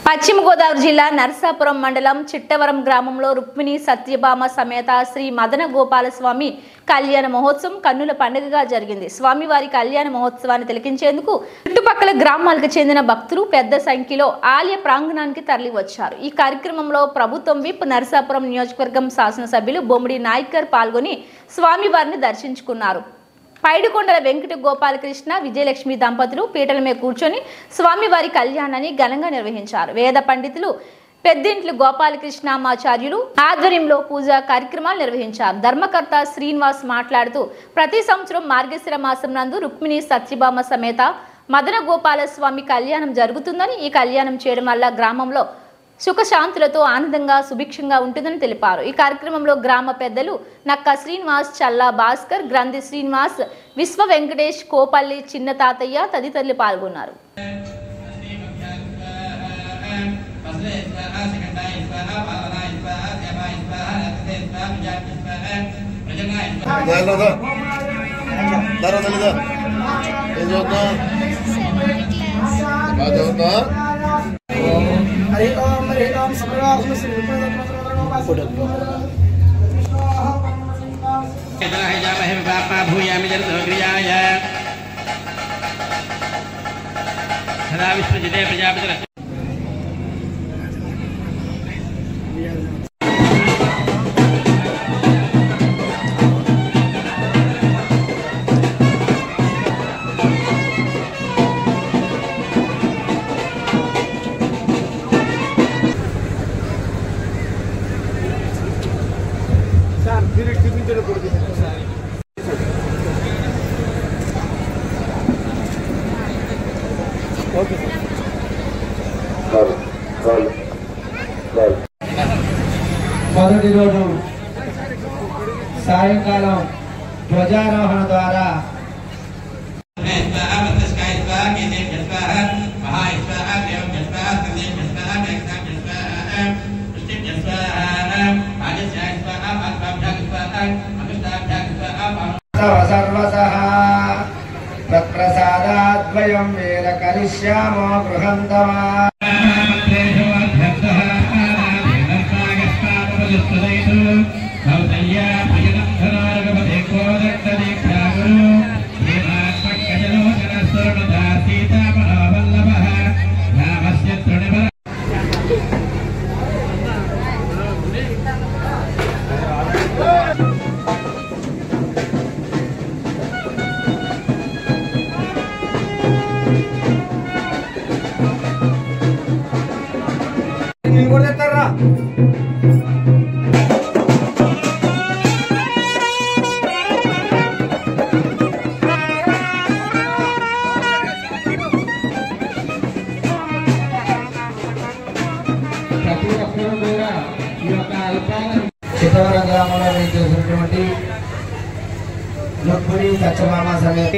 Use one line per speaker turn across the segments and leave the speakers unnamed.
పశ్చిమ గోదావరి జిల్లా నరసాపురం మండలం చిట్టవరం గ్రామంలో రుక్మిణి సత్యభామ సమేత శ్రీ మదన గోపాలస్వామి కళ్యాణ మహోత్సవం కన్నుల పండుగగా జరిగింది. స్వామివారి కళ్యాణ మహోత్సవాన్ని తిలకించేందుకు చుట్టుపక్కల గ్రామాలకు చెందిన భక్తులు పెద్ద సంఖ్యలో ఆలయ ప్రాంగణానికి తరలివచ్చారు. ఈ కార్యక్రమంలో ప్రభుత్వం విప్ నరసాపురం నియోజకవర్గం శాసనసభ్యులు బొమ్మిడి నాయకర్ పాల్గొని స్వామివారిని దర్శించుకున్నారు. పైడికొండల వెంకట గోపాలకృష్ణ విజయలక్ష్మి దంపతులు పీటల మీద కూర్చొని స్వామివారి కళ్యాణాన్ని ఘనంగా నిర్వహించారు. వేద పండితులు పెద్దింట్ల గోపాలకృష్ణమాచార్యులు ఆధ్వర్యంలో పూజా కార్యక్రమాలు నిర్వహించారు. ధర్మకర్త శ్రీనివాస్ మాట్లాడుతూ ప్రతి సంవత్సరం మార్గశిర మాసం నందు రుక్మిణి సత్యభామ సమేత మదన గోపాలస్వామి కళ్యాణం జరుగుతుందని, ఈ కళ్యాణం చేయడం వల్ల గ్రామంలో సుఖశాంతులతో ఆనందంగా సుభిక్షంగా ఉంటుందని తెలిపారు. ఈ కార్యక్రమంలో గ్రామ పెద్దలు నక్క శ్రీనివాస్, చల్లా భాస్కర్, గ్రంథి శ్రీనివాస్, విశ్వ వెంకటేష్, కోపల్లి చిన్న తాతయ్య తదితరులు పాల్గొన్నారు.
हरि ओम समरासुर श्री भूयामि जलक्रियाय सदा विश्वजिते प्रजापति మొదటి రోజు సాయంకాలం ధ్వజారోహణ ద్వారా ప్రసాదాద్వయం వేద కరిష్యామో గృహంతమా చిట్టవరం గ్రామంలో చేసినటువంటి రుక్మిణి సత్యభామ సమేత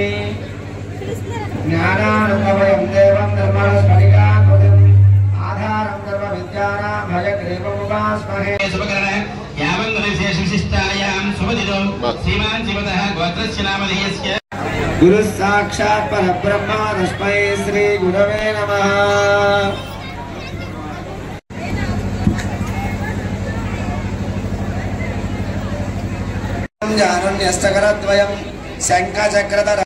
జ్ఞానానుభవం దేవం ధర్మాణ స్ఫటికాకృతిం ఆధారం ధర్మ విద్యానాం భయగ్రీవముపాస్మహే శుభకరణ యావన్మనిశేషిష్టాయాం శుభదిదో శ్రీమాన్ శివతః గోత్రస్య నామధేయస్య గురు సాక్షాత్ పరబ్రహ్మ తస్మై శ్రీ గురవే నమః. జానున్యస్తకరద్వయం శంఖచక్రధర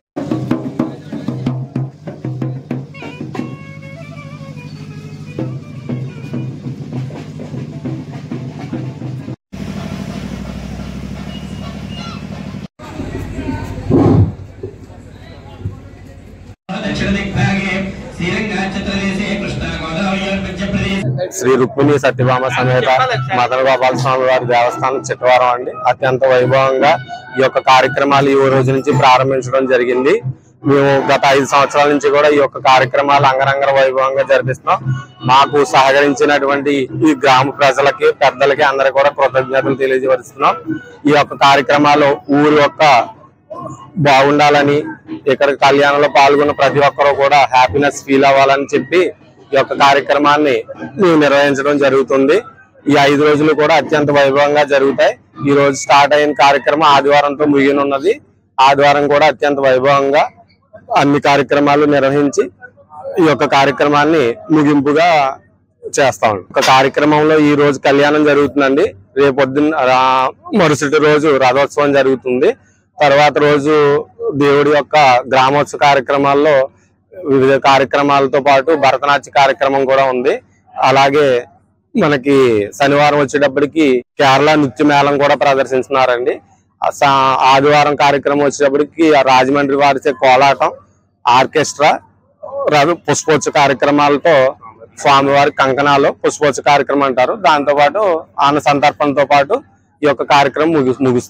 శ్రీ రుక్మిణి సత్యభామ సమేత మదన గోపాల స్వామి వారి దేవస్థానం చిట్టవరం అండి. అత్యంత వైభవంగా ఈ యొక్క కార్యక్రమాలు ఈ రోజు నుంచి ప్రారంభించడం జరిగింది. మేము గత 5 సంవత్సరాల నుంచి కూడా ఈ యొక్క కార్యక్రమాలు అంగరంగ వైభవంగా జరిపిస్తున్నాం. మాకు సహకరించినటువంటి ఈ గ్రామ ప్రజలకి, పెద్దలకి అందరికీ కూడా కృతజ్ఞతలు తెలియజేస్తున్నాం. ఈ యొక్క కార్యక్రమాలు ఊరి యొక్క బాగుండాలని, ఇక్కడ కళ్యాణంలో పాల్గొన్న ప్రతి ఒక్కరూ కూడా హ్యాపీనెస్ ఫీల్ అవ్వాలని చెప్పి ఈ యొక్క కార్యక్రమాన్ని నిర్వహించడం జరుగుతుంది. ఈ 5 రోజులు కూడా అత్యంత వైభవంగా జరుగుతాయి. ఈ రోజు స్టార్ట్ అయిన కార్యక్రమం ఆదివారంతో ముగియనున్నది. ఆదివారం కూడా అత్యంత వైభవంగా అన్ని కార్యక్రమాలు నిర్వహించి ఈ యొక్క కార్యక్రమాన్ని ముగింపుగా చేస్తాం. ఒక కార్యక్రమంలో ఈ రోజు కళ్యాణం జరుగుతుందండి. రేపొద్దున మరుసటి రోజు రథోత్సవం జరుగుతుంది. తర్వాత రోజు దేవుడి యొక్క గ్రామోత్సవ కార్యక్రమాల్లో వివిధ కార్యక్రమాలతో పాటు భరతనాట్య కార్యక్రమం కూడా ఉంది. అలాగే మనకి శనివారం వచ్చేటప్పటికి కేరళ నృత్య మేళం కూడా ప్రదర్శిస్తున్నారండి. ఆదివారం కార్యక్రమం వచ్చేటప్పటికి రాజమండ్రి వారిచే కోలాటం, ఆర్కెస్ట్రా, పుష్పోత్సవ కార్యక్రమాలతో స్వామివారి కంకణాలు పుష్పోత్సవ కార్యక్రమం అంటారు. దాంతో పాటు అన్న సంతర్పణతో పాటు ఈ యొక్క కార్యక్రమం ముగుస్తుంది.